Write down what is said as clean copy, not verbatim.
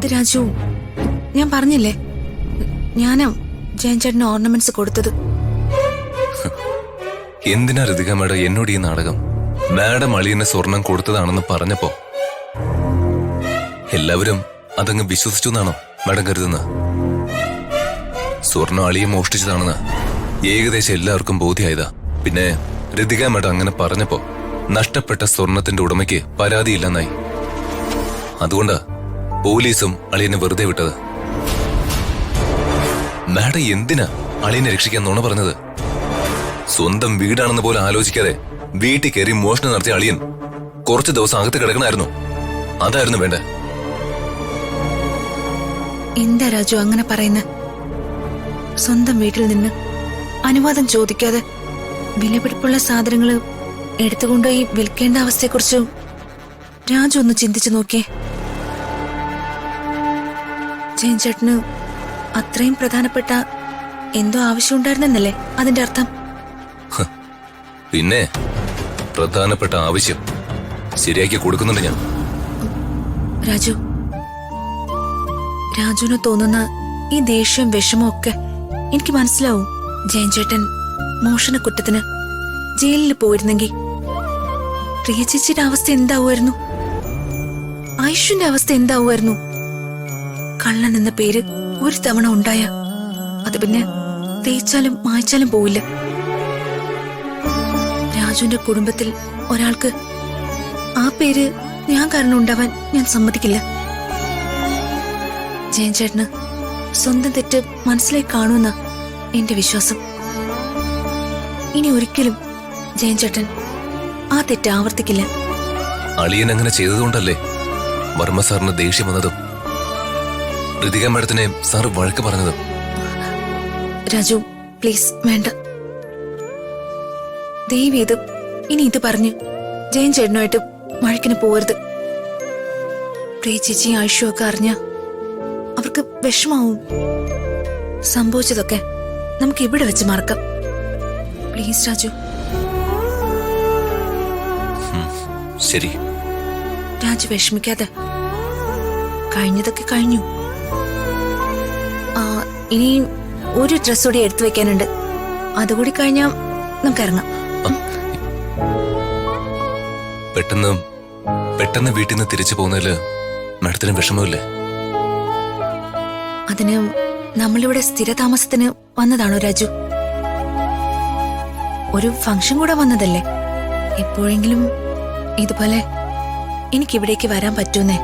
അത് രാജു, ഞാൻ പറഞ്ഞില്ലേ, ഞാനാ ജയൻ ചേട്ടന് ഓർണമെന്റ്സ് കൊടുത്തത്. എന്തിനാ ഋതിക മാഡം എന്നോട് ഈ നാടകം? മാഡം അളിയനെ സ്വർണം കൊടുത്തതാണെന്ന് പറഞ്ഞപ്പോ എല്ലാവരും അതങ്ങ് വിശ്വസിച്ചു എന്നാണോ മാഡം കരുതുന്നത്? സ്വർണം അളിയെ മോഷ്ടിച്ചതാണെന്ന് ഏകദേശം എല്ലാവർക്കും ബോധ്യമായതാ. പിന്നെ ഋതിക മാഡം അങ്ങനെ പറഞ്ഞപ്പോ നഷ്ടപ്പെട്ട സ്വർണത്തിന്റെ ഉടമയ്ക്ക് പരാതിയില്ലെന്നായി. അതുകൊണ്ടാ പോലീസും അളിയനെ വെറുതെ വിട്ടത്. മാഡം എന്തിനാ അളിയനെ രക്ഷിക്കാൻ നുണ പറഞ്ഞത്? സ്വന്തം വീടാണെന്ന് പോലെ ആലോചിക്കാതെ വീട്ടിൽ കയറി മോഷണം നടത്തിയ അളിയൻ കുറച്ചു ദിവസം അകത്ത് കിടക്കണമായിരുന്നു. അതായിരുന്നു വേണ്ട. എന്താ രാജു അങ്ങനെ പറയുന്നത്? സ്വന്തം വീട്ടിൽ നിന്ന് അനുവാദം ചോദിക്കാതെ വിലപിടിപ്പുള്ള സാധനങ്ങള് എടുത്തുകൊണ്ടുപോയി വിൽക്കേണ്ട അവസ്ഥയെക്കുറിച്ച് രാജു ഒന്ന് ചിന്തിച്ചു നോക്കിയേ. ജയൻ ചേട്ടന് അത്രയും പ്രധാനപ്പെട്ട എന്തോ ആവശ്യമുണ്ടായിരുന്നല്ലേ അതിന്റെ അർത്ഥം? പിന്നെ പ്രധാനപ്പെട്ട ആവശ്യം ശരിയാക്കി കൊടുക്കുന്നുണ്ട് ഞാൻ. രാജുവിന് തോന്നുന്ന ഈ ദേഷ്യം വിഷമം ഒക്കെ എനിക്ക് മനസ്സിലാവും. ജയൻ ചേട്ടൻ മോഷണ കുറ്റത്തിന് ജയിലിൽ പോയിരുന്നെങ്കിൽ പ്രിയ ചേച്ചിയുടെ അവസ്ഥ എന്താവുമായിരുന്നു? ആയുഷിന്റെ അവസ്ഥ എന്താവുമായിരുന്നു? കള്ളൻ എന്ന പേര് ഒരു തവണ ഉണ്ടായ അത് പിന്നെ തേച്ചാലും മായ്ച്ചാലും പോവില്ല. രാജുവിന്റെ കുടുംബത്തിൽ ഒരാൾക്ക് ആ പേര് ഞാൻ കാരണം ഉണ്ടാവാൻ ഞാൻ സമ്മതിക്കില്ല. ജയൻ ചേട്ടന് സ്വന്തം തെറ്റ് മനസ്സിലായി കാണുമെന്ന എന്റെ വിശ്വാസം. ഇനി ഒരിക്കലും ജയൻ ചേട്ടൻ ആ തെറ്റ് ആവർത്തിക്കില്ല. അളിയൻ അങ്ങനെ ചെയ്തതുകൊണ്ടല്ലേ വർമ്മ സാറിന് ദേഷ്യം വന്നതും ഋതിക മാഡത്തിനെ സാർ വഴക്ക് പറഞ്ഞതും? രാജു പ്ലീസ് വേണ്ട. ദയവ് ചെയ്ത് ഇനി ഇത് പറഞ്ഞ് ജയൻ ചേട്ടനുമായിട്ട് വഴക്കിന് പോവരുത്. പ്രിയ ചേച്ചി ആയുഷും ഒക്കെ അറിഞ്ഞ അവർക്ക് വിഷമാവും. സംഭവിച്ചതൊക്കെ നമുക്ക് ഇവിടെ വെച്ച് മറക്കാം. പ്ലീസ് രാജു. ശരി. രാജു വിഷമിക്കാതെ. കഴിഞ്ഞതൊക്കെ കഴിഞ്ഞു. ഇനി ഒരു ഡ്രസ് കൂടി എടുത്തു വെക്കാനുണ്ട്. അതുകൂടി കഴിഞ്ഞാൽ നമുക്ക് ഇറങ്ങാം. പെട്ടെന്ന് വീട്ടിൽ നിന്ന് തിരിച്ചു പോകുന്നതില് മാഡത്തിന് വിഷമമില്ലേ? അതിന് നമ്മളിവിടെ സ്ഥിരതാമസത്തിന് വന്നതാണോ രാജു? ഒരു ഫംഗ്ഷൻ കൂടെ വന്നതല്ലേ. എപ്പോഴെങ്കിലും ഇതുപോലെ എനിക്കിവിടേക്ക് വരാൻ പറ്റൂന്നേ.